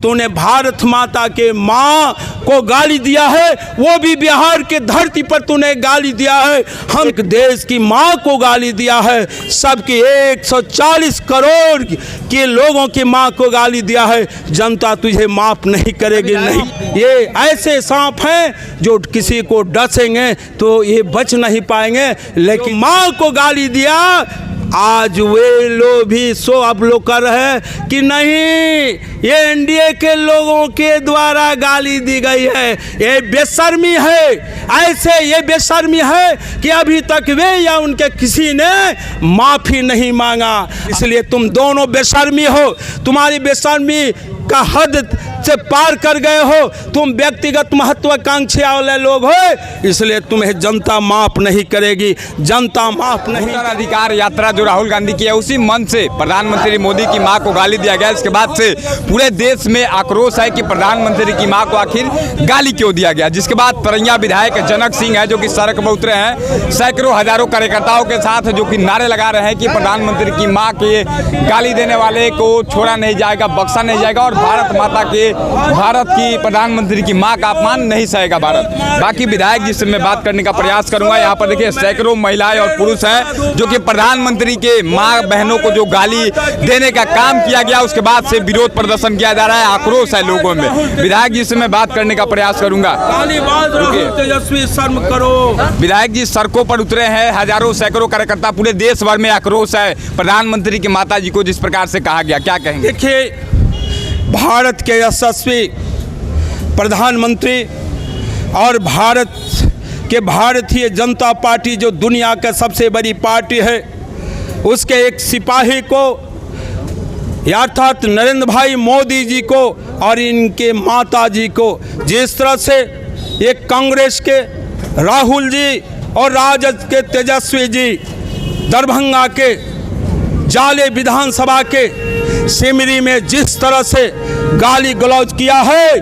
तूने भारत माता के माँ को गाली दिया है, वो भी बिहार के धरती पर तूने गाली दिया है। हम एक देश की माँ को गाली दिया है, सबके 140 करोड़ के लोगों की माँ को गाली दिया है। जनता तुझे माफ नहीं करेगी। नहीं, ये ऐसे सांप हैं जो किसी को डसेंगे तो ये बच नहीं पाएंगे, लेकिन माँ को गाली दिया। आज वे लोग भी अब लोग कर रहे हैं कि नहीं, ये एनडीए के लोगों के द्वारा गाली दी गई है। ये बेशर्मी है, ऐसे ये बेशर्मी है कि अभी तक वे या उनके किसी ने माफ़ी नहीं मांगा। इसलिए तुम दोनों बेशर्मी हो, तुम्हारी बेशर्मी का हद से पार कर गए हो। तुम व्यक्तिगत महत्वाकांक्षा वाले लोग हो, इसलिए तुम्हें जनता माफ नहीं करेगी। जनता माफ नहीं। अधिकार यात्रा जो राहुल गांधी की है, उसी मन से प्रधानमंत्री मोदी की मां को गाली दिया गया। इसके बाद से पूरे देश में आक्रोश है कि प्रधानमंत्री की मां को आखिर गाली क्यों दिया गया। जिसके बाद परैया विधायक जनक सिंह है जो कि सड़क पर उतरे हैं, सैकड़ों हजारों कार्यकर्ताओं के साथ, जो कि नारे लगा रहे हैं कि प्रधानमंत्री की मां के गाली देने वाले को छोड़ा नहीं जाएगा, बख्शा नहीं जाएगा और भारत की प्रधानमंत्री की मां का अपमान नहीं सहेगा भारत। बाकी विधायक जिससे मैं बात करने का प्रयास करूंगा। यहाँ पर देखिए सैकड़ों महिलाएं और पुरुष हैं जो कि प्रधानमंत्री के मां बहनों को जो गाली देने का काम किया गया, उसके बाद से विरोध प्रदर्शन किया जा रहा है। आक्रोश है लोगों में। विधायक जी से मैं बात करने का प्रयास करूंगा। तेजस्वी शर्म करो। विधायक जी सड़कों पर उतरे हैं, हजारों सैकड़ों कार्यकर्ता, पूरे देश भर में आक्रोश है प्रधानमंत्री की माता जी को जिस प्रकार से कहा गया, क्या कहेंगे? देखिए, भारत के यशस्वी प्रधानमंत्री और भारत के भारतीय जनता पार्टी जो दुनिया का सबसे बड़ी पार्टी है, उसके एक सिपाही को अर्थात नरेंद्र भाई मोदी जी को और इनके माता जी को जिस तरह से एक कांग्रेस के राहुल जी और राजद के तेजस्वी जी दरभंगा के जाले विधानसभा के सिमरी में जिस तरह से गाली गलौज किया है,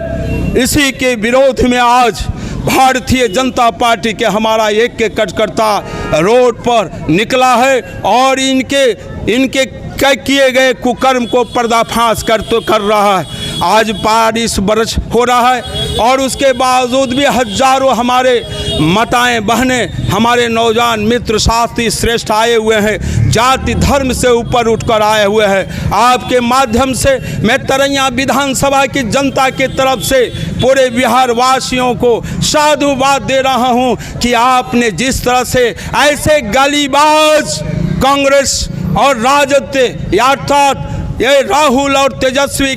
इसी के विरोध में आज भारतीय जनता पार्टी के हमारा एक कार्यकर्ता रोड पर निकला है और इनके किए गए कुकर्म को पर्दाफाश कर रहा है। आज बारिश बरस हो रहा है और उसके बावजूद भी हजारों हमारे माताएं बहनें, हमारे नौजवान मित्र साथी श्रेष्ठ आए हुए हैं, जाति धर्म से ऊपर उठकर आए हुए हैं। आपके माध्यम से मैं तरैया विधानसभा की जनता की तरफ से पूरे बिहार वासियों को साधुवाद दे रहा हूं कि आपने जिस तरह से ऐसे गालीबाज कांग्रेस और राजद अर्थात ये राहुल और तेजस्वी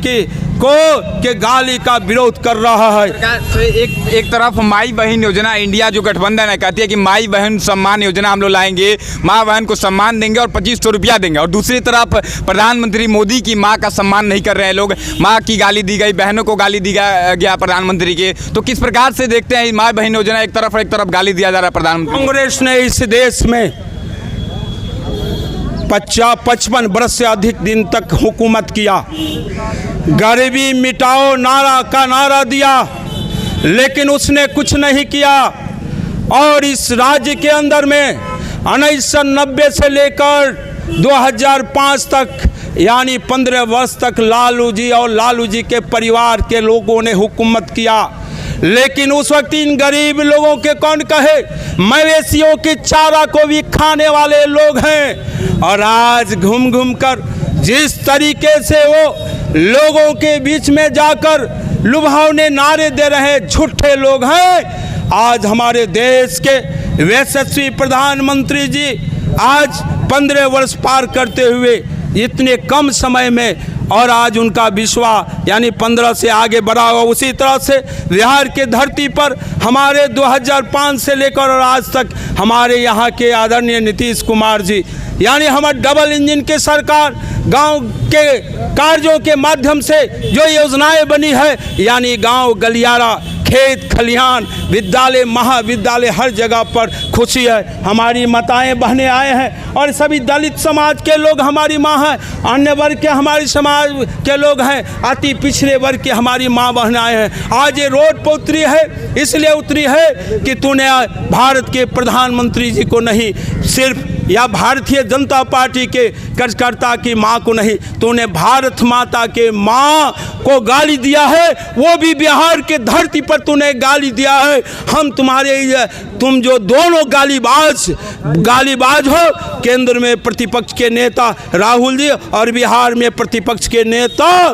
की के गाली का विरोध कर रहा है। एक तरफ माई बहन योजना, इंडिया जो गठबंधन है कहती है कि माई बहन सम्मान योजना हम लोग लाएंगे, माँ बहन को सम्मान देंगे और 2500 रुपया देंगे, और दूसरी तरफ प्रधानमंत्री मोदी की माँ का सम्मान नहीं कर रहे हैं लोग। माँ की गाली दी गई, बहनों को गाली दी गया प्रधानमंत्री के। तो किस प्रकार से देखते हैं माँ बहन योजना, एक तरफ गाली दिया जा रहा है प्रधानमंत्री? कांग्रेस ने इस देश में 55 वर्ष से अधिक दिन तक हुकूमत किया, गरीबी मिटाओ नारा दिया, लेकिन उसने कुछ नहीं किया। और इस राज्य के अंदर में 1990 से लेकर 2005 तक यानी 15 वर्ष तक लालू जी और लालू जी के परिवार के लोगों ने हुकूमत किया, लेकिन उस वक्त इन गरीब लोगों के कौन कहे, मवेशियों के चारा को भी खाने वाले लोग हैं। और आज घूम कर जिस तरीके से वो लोगों के बीच में जाकर लुभावने नारे दे रहे झूठे लोग हैं। आज हमारे देश के यशस्वी प्रधानमंत्री जी आज 15 वर्ष पार करते हुए इतने कम समय में, और आज उनका विश्वास यानी 15 से आगे बढ़ा हुआ। उसी तरह से बिहार के धरती पर हमारे 2005 से लेकर और आज तक हमारे यहाँ के आदरणीय नीतीश कुमार जी यानी हमारे डबल इंजन की सरकार, गांव के कार्यों के माध्यम से जो योजनाएं बनी है, यानी गांव गलियारा, खेत खलिहान, विद्यालय, महाविद्यालय, हर जगह पर खुशी है। हमारी माताएं बहनें आए हैं और सभी दलित समाज के लोग हमारी माँ हैं, अन्य वर्ग के हमारे समाज के लोग हैं, अति पिछड़े वर्ग के हमारी माँ बहनें आए हैं। आज ये रोड पर उतरी है, इसलिए उतरी है कि तूने भारत के प्रधानमंत्री जी को नहीं, सिर्फ या भारतीय जनता पार्टी के कार्यकर्ता की माँ को नहीं, तूने भारत माता के माँ को गाली दिया है, वो भी बिहार के धरती पर तूने गाली दिया है। हम तुम जो दोनों गालीबाज हो, केंद्र में प्रतिपक्ष के नेता राहुल जी और बिहार में प्रतिपक्ष के नेता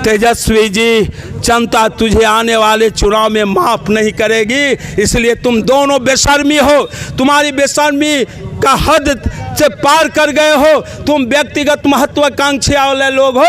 तेजस्वी जी, जनता तुझे आने वाले चुनाव में माफ नहीं करेगी। इसलिए तुम दोनों बेशर्मी हो, तुम्हारी बेशर्मी का हद से पार कर गए हो, तुम व्यक्तिगत महत्वाकांक्षी वाले लोग हो,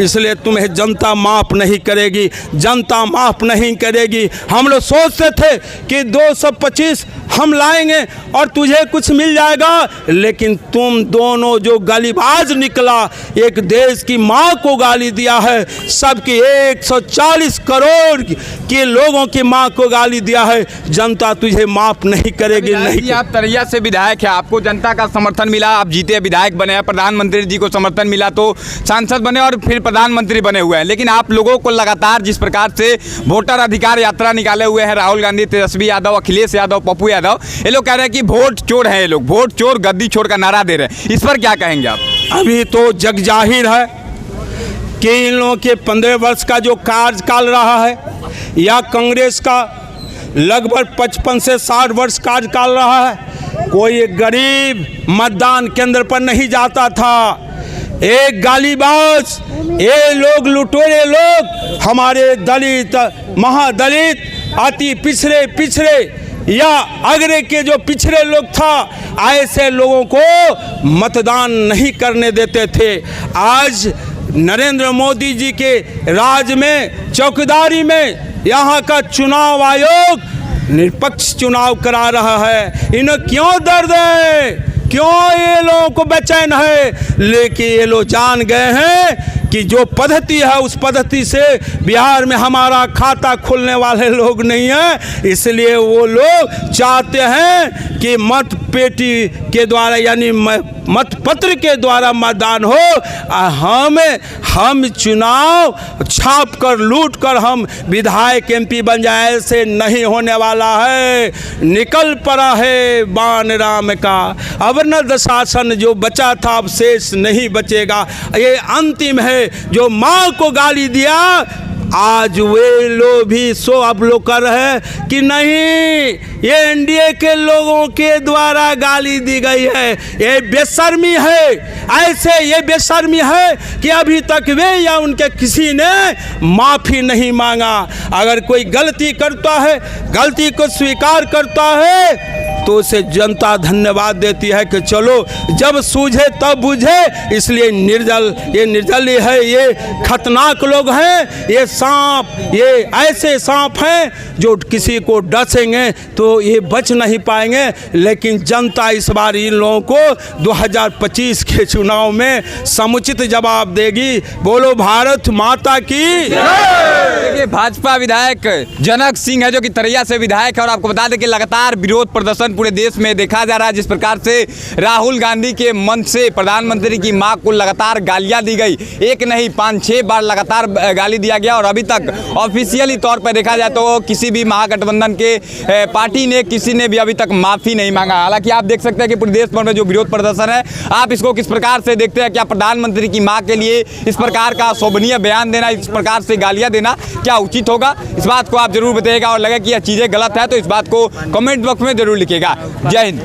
इसलिए तुम्हें जनता माफ नहीं करेगी, जनता माफ नहीं करेगी। हम लोग सोचते थे कि 225 हम लाएंगे और तुझे कुछ मिल जाएगा, लेकिन तुम दोनों जो गालीबाज निकला, एक देश की माँ को गाली दिया है, सबकी 140 करोड़ के लोगों की माँ को गाली दिया है, जनता तुझे माफ नहीं करेगी। नहीं, आप तरैया से विधायक है, आपको जनता का समर्थन मिला, आप जीते, विधायक बने हैं, प्रधानमंत्री जी को समर्थन मिला तो सांसद बने और फिर प्रधानमंत्री बने हुए हैं। लेकिन आप लोगों को लगातार जिस प्रकार से वोटर अधिकार यात्रा निकाले हुए हैं राहुल गांधी, तेजस्वी यादव, अखिलेश यादव, पप्पू यादव, ये लोग कह रहे हैं कि वोट चोर हैं, ये लोग वोट चोर, गद्दी चोर का नारा दे रहे हैं, इस पर क्या कहेंगे आप? अभी तो जग जाहिर है कि इन लोगों के 15 वर्ष का जो कार्यकाल रहा है या कांग्रेस का लगभग 55 से 60 वर्ष कार्यकाल रहा है, कोई गरीब मतदान केंद्र पर नहीं जाता था। एक गालीबाज, ये लोग लुटेरे लोग, हमारे दलित, महादलित, अति पिछड़े या अग्रे के जो पिछड़े लोग था, ऐसे लोगों को मतदान नहीं करने देते थे। आज नरेंद्र मोदी जी के राज में, चौकीदारी में, यहाँ का चुनाव आयोग निष्पक्ष चुनाव करा रहा है। इन्हें क्यों दर्द है, क्यों ये लोगों को बेचैन है? लेकिन ये लोग जान गए हैं कि जो पद्धति है उस पद्धति से बिहार में हमारा खाता खोलने वाले लोग नहीं हैं, इसलिए वो लोग चाहते हैं कि मत पेटी के द्वारा यानी मतपत्र के द्वारा मतदान हो। हम चुनाव छाप कर, लूट कर हम विधायक MP बन जाए, ऐसे नहीं होने वाला है। निकल पड़ा है बाण राम का, अब न शासन जो बचा था अब शेष नहीं बचेगा। ये अंतिम है। जो माँ को गाली दिया, आज वे लोग भी सो अब लोग कर रहे हैं कि नहीं, ये NDA के लोगों के द्वारा गाली दी गई है। ये बेशर्मी है, ऐसे ये बेशर्मी है कि अभी तक वे या उनके किसी ने माफ़ी नहीं मांगा। अगर कोई गलती करता है, गलती को स्वीकार करता है, तो उसे जनता धन्यवाद देती है कि चलो जब सूझे तब बुझे। इसलिए ये निर्दल है, ये खतरनाक लोग हैं, ये सांप, ये ऐसे सांप हैं जो किसी को डसेंगे तो ये बच नहीं पाएंगे। लेकिन जनता इस बार इन लोगों को 2025 के चुनाव में समुचित जवाब देगी। बोलो भारत माता की। देखिए, भाजपा विधायक जनक सिंह है जो कि तरैया से विधायक है, और आपको बता दें कि लगातार विरोध प्रदर्शन पूरे देश में देखा जा रहा है। जिस प्रकार से राहुल गांधी के मंच से प्रधानमंत्री की मां को लगातार गालियां दी गई, एक नहीं 5-6 बार लगातार गाली दिया गया, और अभी तक ऑफिशियली तौर पर देखा जाए तो किसी भी महागठबंधन के पार्टी ने, किसी ने भी अभी तक माफी नहीं मांगा। हालांकि आप देख सकते हैं कि पूरे देश भर में जो विरोध प्रदर्शन है, आप इसको किस प्रकार से देखते हैं? क्या प्रधानमंत्री की मां के लिए इस प्रकार का शोभनीय बयान देना, इस प्रकार से गालियां देना क्या उचित होगा? इस बात को आप जरूर बताइएगा, और लगे कि यह चीजें गलत है तो इस बात को कमेंट बॉक्स में जरूर लिखिएगा। जय हिंद।